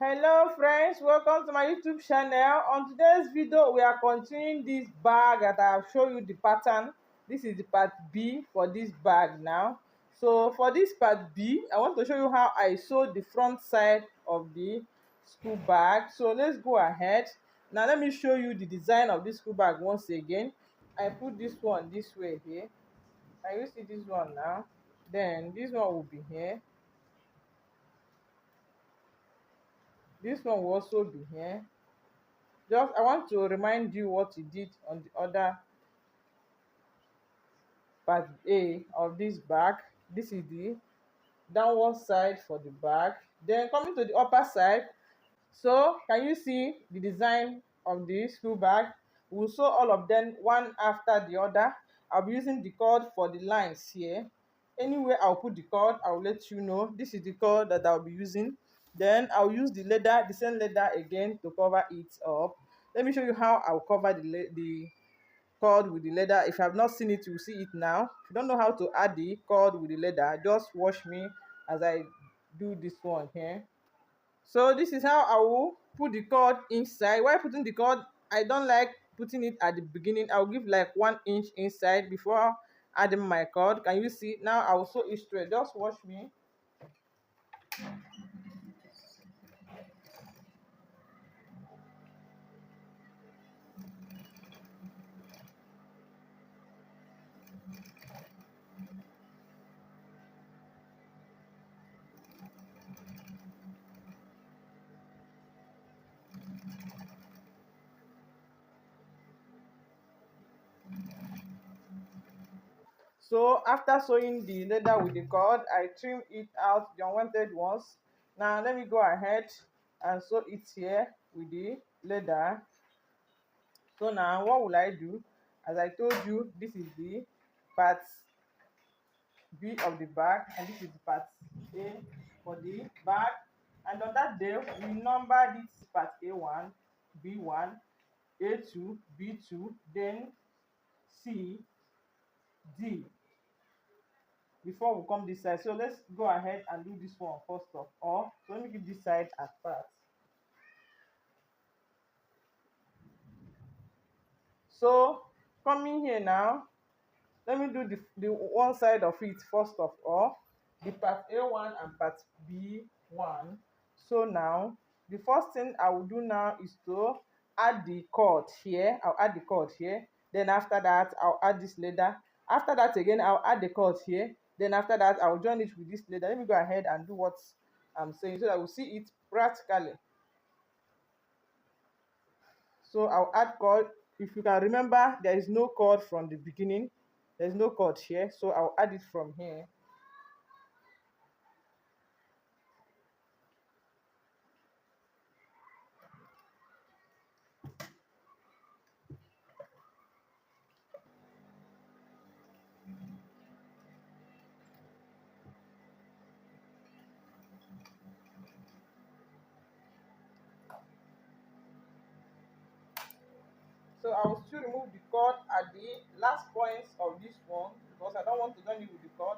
Hello friends, welcome to my YouTube channel. On today's video we are continuing this bag that I have shown you the pattern. This is the part B for this bag now. So for this part B, I want to show you how I sewed the front side of the school bag. So let's go ahead. Now let me show you the design of this school bag once again. I put this one this way here. Can you see this one now? Then this one will be here. This one will also be here. Just I want to remind you what you did on the other part A of this bag. This is the downward side for the bag. Then coming to the upper side, so can you see the design of the school bag? We'll sew all of them one after the other. I'll be using the cord for the lines here. Anywhere I'll put the cord, I'll let you know. This is the cord that I'll be using. Then I'll use the leather, the same leather again to cover it up. Let me show you how I'll cover the cord with the leather. If you have not seen it, you'll see it now. If you don't know how to add the cord with the leather, just watch me as I do this one here. So this is how I will put the cord inside. While putting the cord, I don't like putting it at the beginning. I'll give like 1 inch inside before adding my cord. Can you see? Now I will sew it straight. Just watch me. So after sewing the leather with the cord, I trim it out the unwanted ones. Now let me go ahead and sew it here with the leather. So now what will I do? As I told you, this is the part B of the bag, and this is the part A for the bag. And on that day, we number this part A1, B1, A2, B2, then C, D before we come this side. So let's go ahead and do this one first of all. So let me give this side as part. So coming here now, let me do the one side of it first of all, the part A1 and part B1. So now the first thing I will do now is to add the cord here. I'll add the cord here. Then after that, I'll add this leather. After that again, I'll add the cord here. Then after that, I'll join it with this leather. Let me go ahead and do what I'm saying so that we'll see it practically. So I'll add cord. If you can remember, there is no cord from the beginning. There's no cord here, so I'll add it from here. So I will still remove the cord at the last points of this one because I don't want to join it with the cord.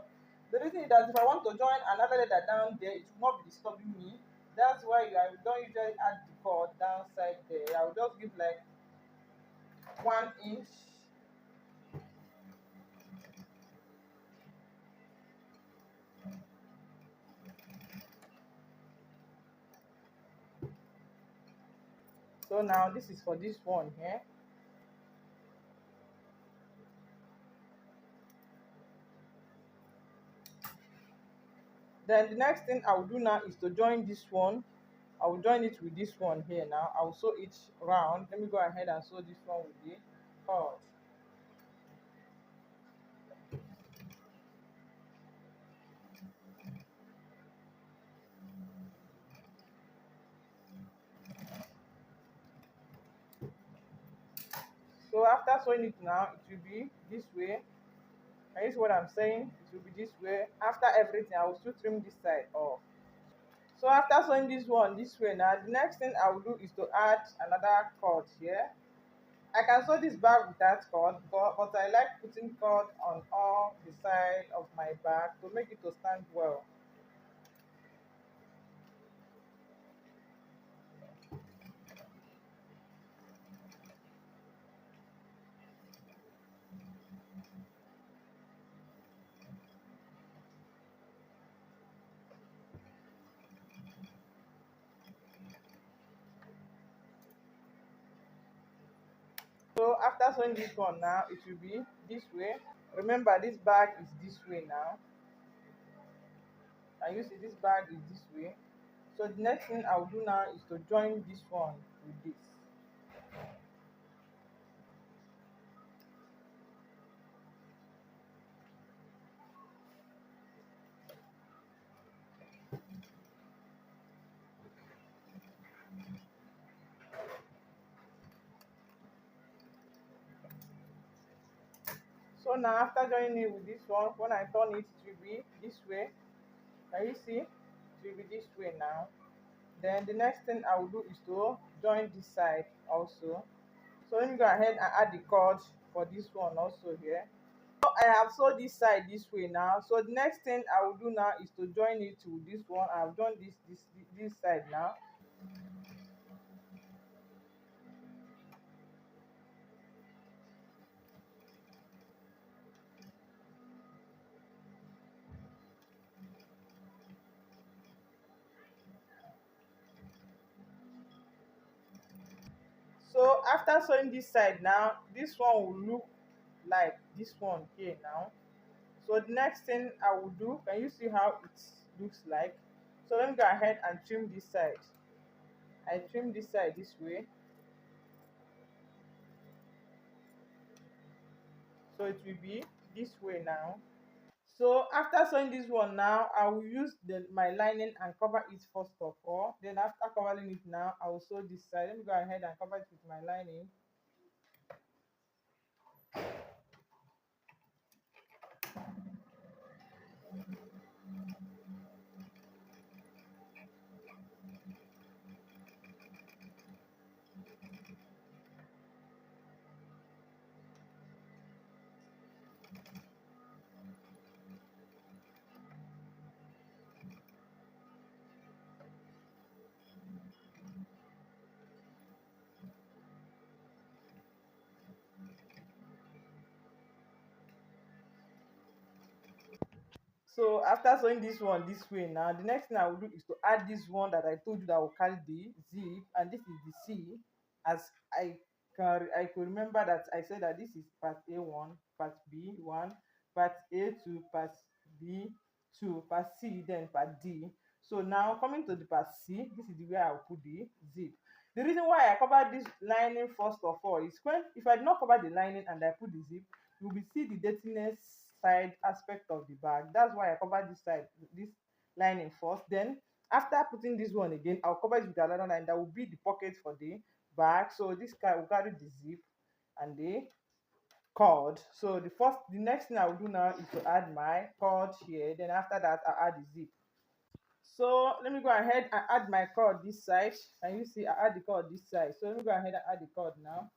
The reason is that if I want to join another letter down there, it will not be disturbing me. That's why I don't usually add the cord downside there. I will just give like 1 inch. So now this is for this one here. Then the next thing I will do now is to join this one. I will join it with this one here now. I will sew it round. Let me go ahead and sew this one with the cord. So after sewing it now, it will be this way. Can you see what I'm saying? It will be this way. After everything, I will still trim this side off. So after sewing this one this way now, the next thing I will do is to add another cord here. I can sew this bag without cord, but I like putting cord on all the side of my bag to make it to stand well. after sewing this one now, it will be this way. Remember, this bag is this way now, and you see this bag is this way. So the next thing I'll do now is to join this one with this. So now after joining it with this one, when I turn it, it will be this way. Can you see? It will be this way now. Then the next thing I will do is to join this side also. So let me go ahead and add the cord for this one also here. So I have sewed this side this way now. So the next thing I will do now is to join it to this one. I've joined this side now. So after sewing this side now, this one will look like this one here now. So the next thing I will do, can you see how it looks like? So let me go ahead and trim this side. I trim this side this way. So it will be this way now. So after sewing this one now, I will use my lining and cover it first of all. Then after covering it now, I will sew this side. Let me go ahead and cover it with my lining. So after sewing this one this way now, the next thing I will do is to add this one that I told you that will carry the zip, and this is the C. As I could remember that I said that this is part A1, part B1, part A2, part B2, part C, then part D. So now coming to the part C, this is the way I will put the zip. The reason why I cover this lining first of all is when if I did not cover the lining and I put the zip, you will see the dirtiness side aspect of the bag. That's why I cover this side, this lining first. Then after putting this one again, I'll cover it with another line that will be the pocket for the bag. So this guy will carry the zip and the cord. So the next thing I will do now is to add my cord here. Then after that, I'll add the zip. So let me go ahead and add my cord this side. Can you see I add the cord this side? So let me go ahead and add the cord now.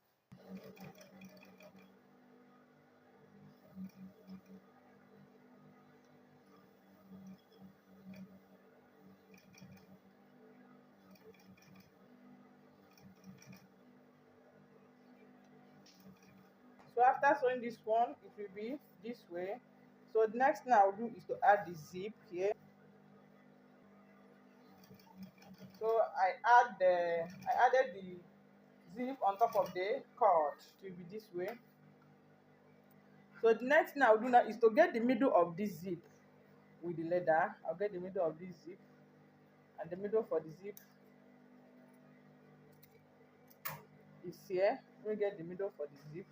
So after sewing this one, it will be this way. So the next thing I'll do is to add the zip here. So I added the zip on top of the cord. It will be this way. So the next thing I'll do now is to get the middle of this zip with the leather. I'll get the middle of this zip, and the middle for the zip is here. Let me get the middle for the zip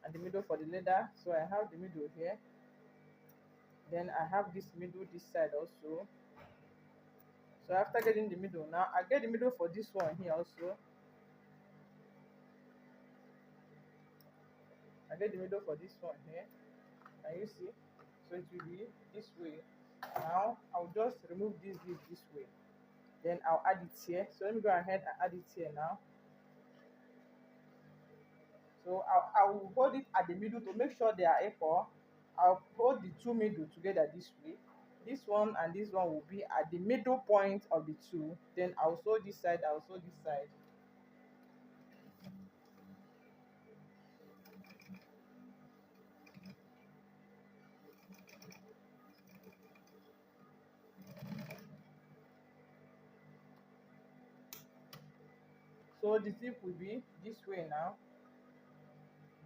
and the middle for the leather. So I have the middle here. Then I have this middle this side also. So after getting the middle now, I get the middle for this one here also. I get the middle for this one here. Can you see? So it will be this way. Now I'll just remove this zip this way. Then I'll add it here. So let me go ahead and add it here now. So I will hold it at the middle to make sure they are equal. I'll hold the two middle together this way. This one and this one will be at the middle point of the two. Then I'll sew this side, I'll sew this side. So the zip will be this way now.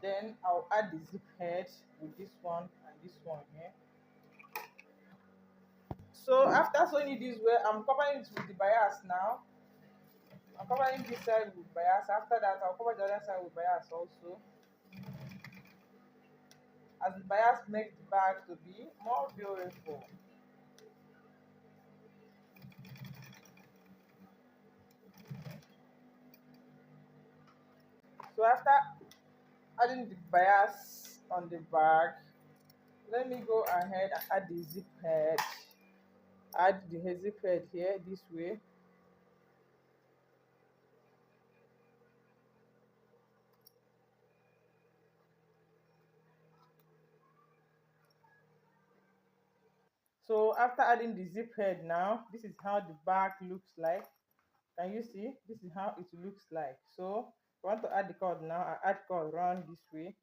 Then I'll add the zip head with this one and this one here. So after sewing it this way, I'm covering it with the bias now. I'm covering this side with bias. After that, I'll cover the other side with bias also, as the bias makes the bag to be more beautiful. So after adding the bias on the bag, let me go ahead and add the zip head. Add the zip head here this way. So after adding the zip head now, this is how the bag looks like. Can you see? This is how it looks like. So if I want to add the cord now, I add cord around this way.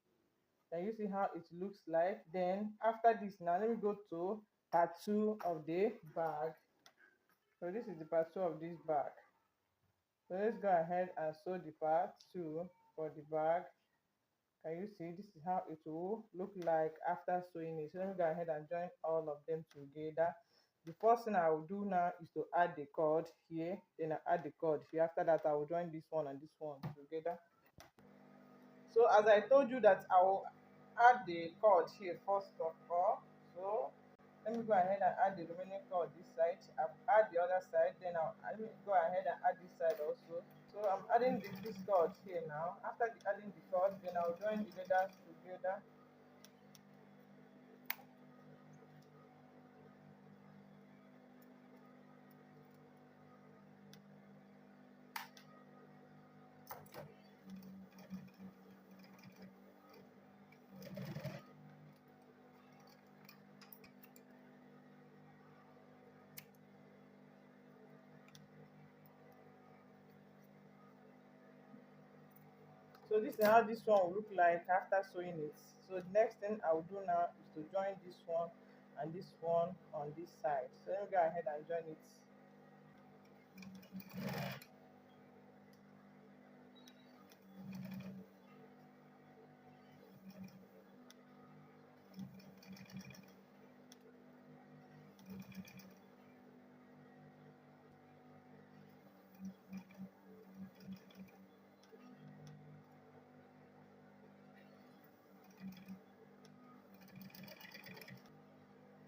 Can you see how it looks like? Then after this now, let me go to part 2 of the bag. So this is the part 2 of this bag. So let's go ahead and sew the part 2 for the bag. Can you see? This is how it will look like after sewing it. So let me go ahead and join all of them together. The first thing I will do now is to add the cord here. Then I add the cord here. After that, I will join this one and this one together. So as I told you that I will add the cord here first of all. So let me go ahead and add the remaining cord this side. I'll add the other side. Then let me go ahead and add this side also. So I'm adding this cord here now. After adding the cord, then I'll join the leathers together. So this is how this one will look like after sewing it. So the next thing I will do now is to join this one and this one on this side. So let me go ahead and join it.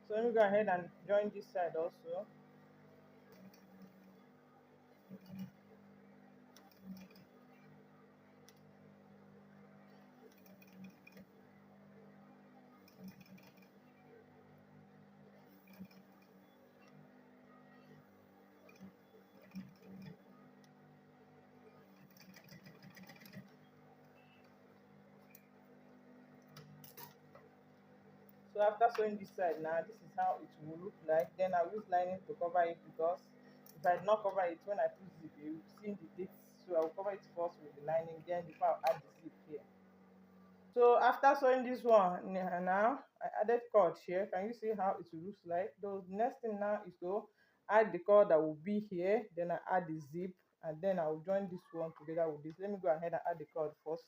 So let me go ahead and join this side also. So after sewing this side now, this is how it will look like. Then I'll use lining to cover it, because if I did not cover it, when I put zip, you will see the dates. So I'll cover it first with the lining, then before I'll add the zip here. So after sewing this one now, I added cord here. Can you see how it looks like? The next thing now is to add the cord that will be here. Then I add the zip, and then I will join this one together with this. Let me go ahead and add the cord first.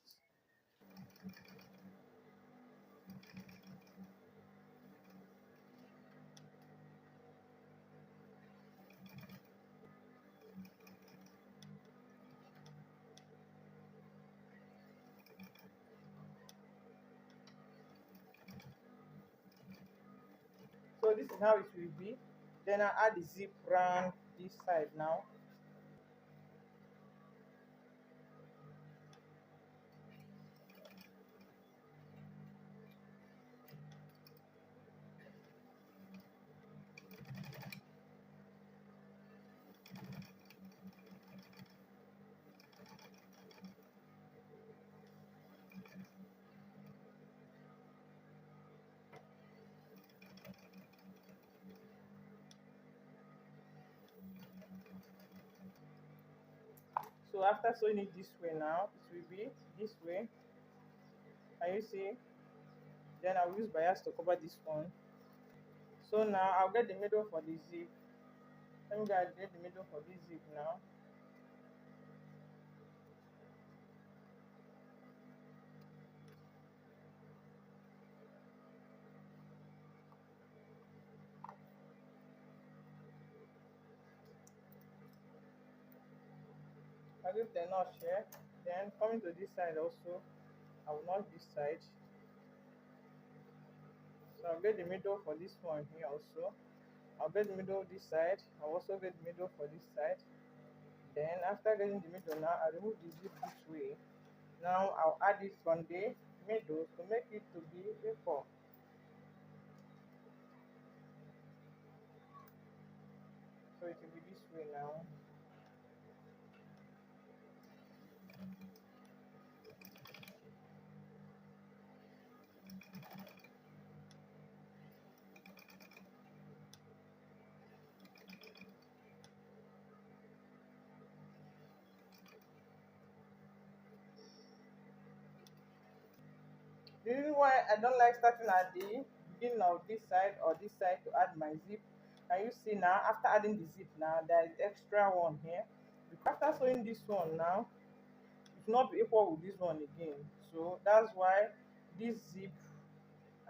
So this is how it will be. Then I add the zip round this side now. So after sewing it this way now, it will be this way. Can you see? Then I'll use bias to cover this one. So now I'll get the middle for the zip. Let me get the middle for this zip now. give the notch here. Then coming to this side also, I will notch this side. So I'll get the middle for this one here also. I'll get the middle this side. I'll also get the middle for this side. Then after getting the middle now, I remove the zip this way. Now I'll add this on the middle to make it to be equal. So it will be this way now. The reason why I don't like starting at the beginning of this side or this side to add my zip, can you see now after adding the zip now there is extra one here. Because after sewing this one now, it will not be equal with this one again. So that's why this zip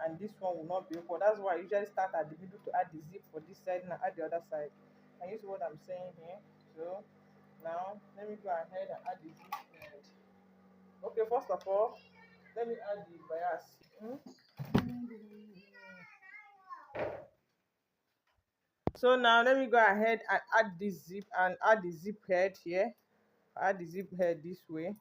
and this one will not be equal. That's why I usually start at the middle to add the zip for this side and add the other side. Can you see what I'm saying here? So now let me go ahead and add the zip head. Okay, first of all, let me add the bias. So now let me go ahead and add this zip and add the zip head here. Add the zip head this way.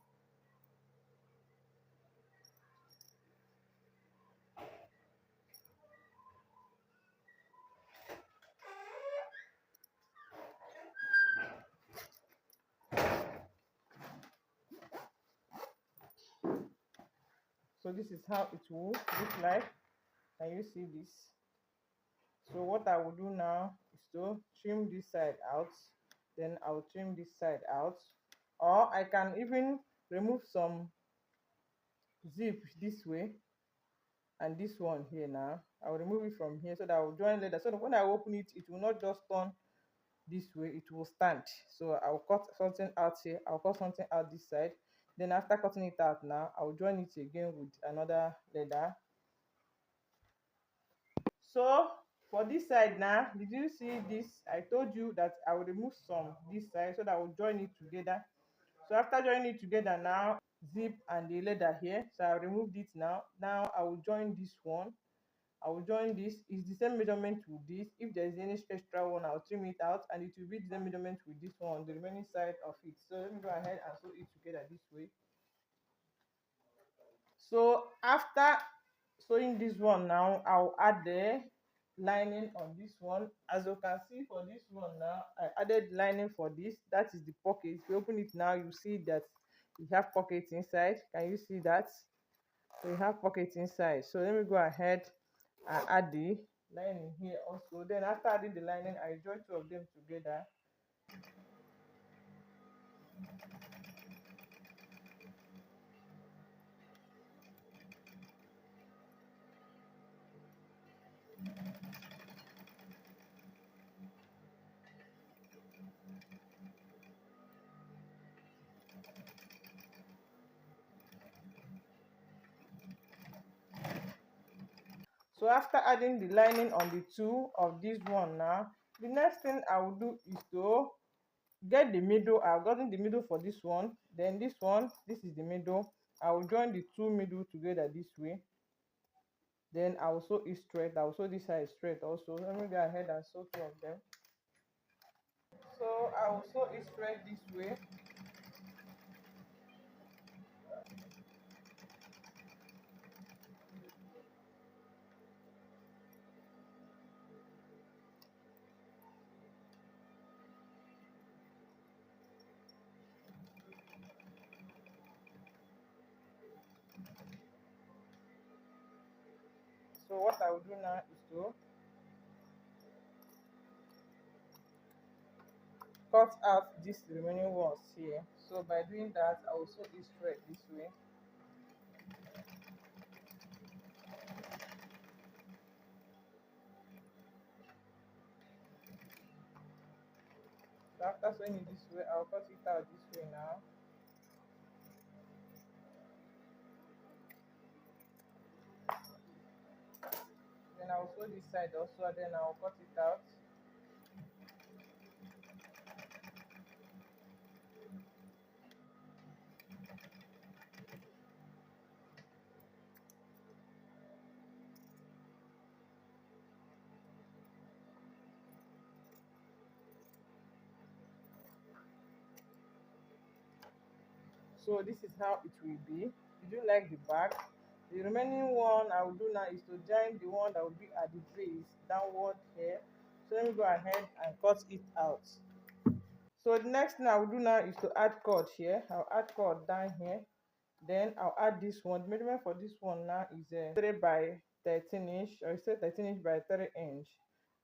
So this is how it will look like. Can you see this? So what I will do now is to trim this side out. Then I will trim this side out. Or I can even remove some zip this way and this one here now. I will remove it from here so that I will join later. So that when I open it, it will not just turn this way, it will stand. So I'll cut something out here. I'll cut something out this side. Then after cutting it out now, I'll join it again with another leather. So for this side now, did you see this? I told you that I will remove some this side so that I will join it together. So after joining it together now, zip and the leather here, so I removed it now. Now I will join this one. I will join this. It's the same measurement with this. If there is any extra one, I'll trim it out and it will be the same measurement with this one on the remaining side of it. So let me go ahead and sew it together this way. So after sewing this one now, I'll add the lining on this one. As you can see for this one now, I added lining for this. That is the pocket. If you open it now, you see that you have pockets inside. Can you see that? So you have pockets inside. So let me go ahead and add the lining here also. Then after adding the lining, I join two of them together. So after adding the lining on the two of this one now, the next thing I will do is to get the middle. I've gotten the middle for this one. Then this one, this is the middle. I will join the two middle together this way. Then I will sew it straight. I will sew this side straight also. Let me go ahead and sew two of them. So I will sew it straight this way. So what I will do now is to cut out these remaining ones here. So by doing that, I will sew it straight this way. So after sewing it this way, I'll cut it out this way now. Then I'll sew this side also, and then I'll cut it out. So this is how it will be. Did you like the back? The remaining one I will do now is to join the one that will be at the base downward here. So let me go ahead and cut it out. So the next thing I will do now is to add cord here. I'll add cord down here. Then I'll add this one. The measurement for this one now is 3 by 13 inch, or you say 13 inch by 3 inch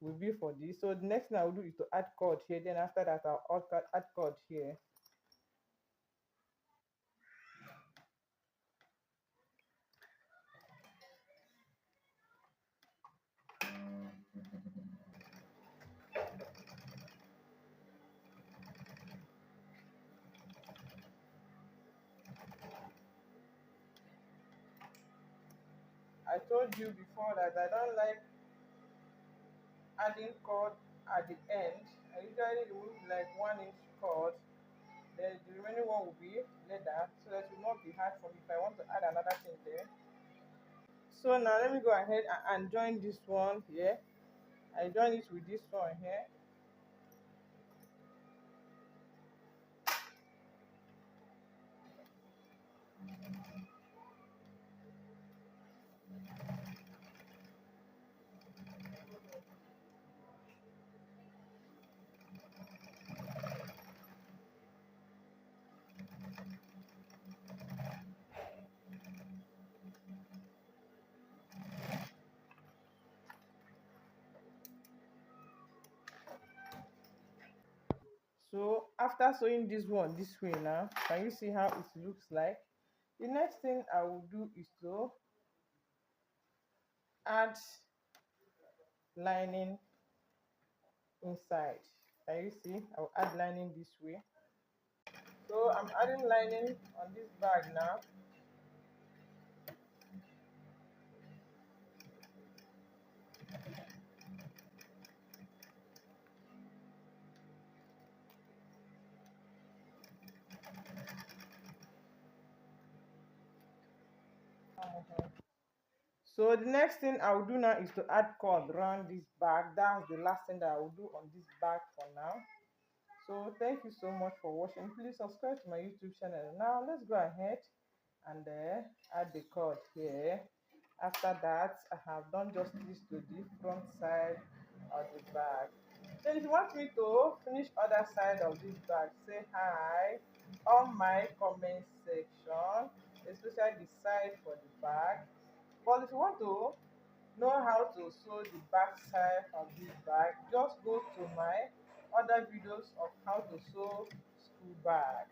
will be for this. So the next thing I will do is to add cord here. Then after that I'll add cord here. I told you before that I don't like adding cord at the end. I usually remove like 1 inch cord. Then the remaining one will be leather, so that will not be hard for me if I want to add another thing there. So now let me go ahead and join this one here. I join it with this one here. So after sewing this one this way now, can you see how it looks like? The next thing I will do is to add lining inside. Can you see? I will add lining this way. So I'm adding lining on this bag now. So the next thing I will do now is to add cord around this bag. That's the last thing that I will do on this bag for now. So thank you so much for watching. Please subscribe to my YouTube channel. Now let's go ahead and add the cord here. After that, I have done justice to the front side of the bag. Then if you want me to finish other side of this bag, say hi on my comment section, especially the side for the bag. But if you want to know how to sew the back side of this bag, just go to my other videos of how to sew school bag.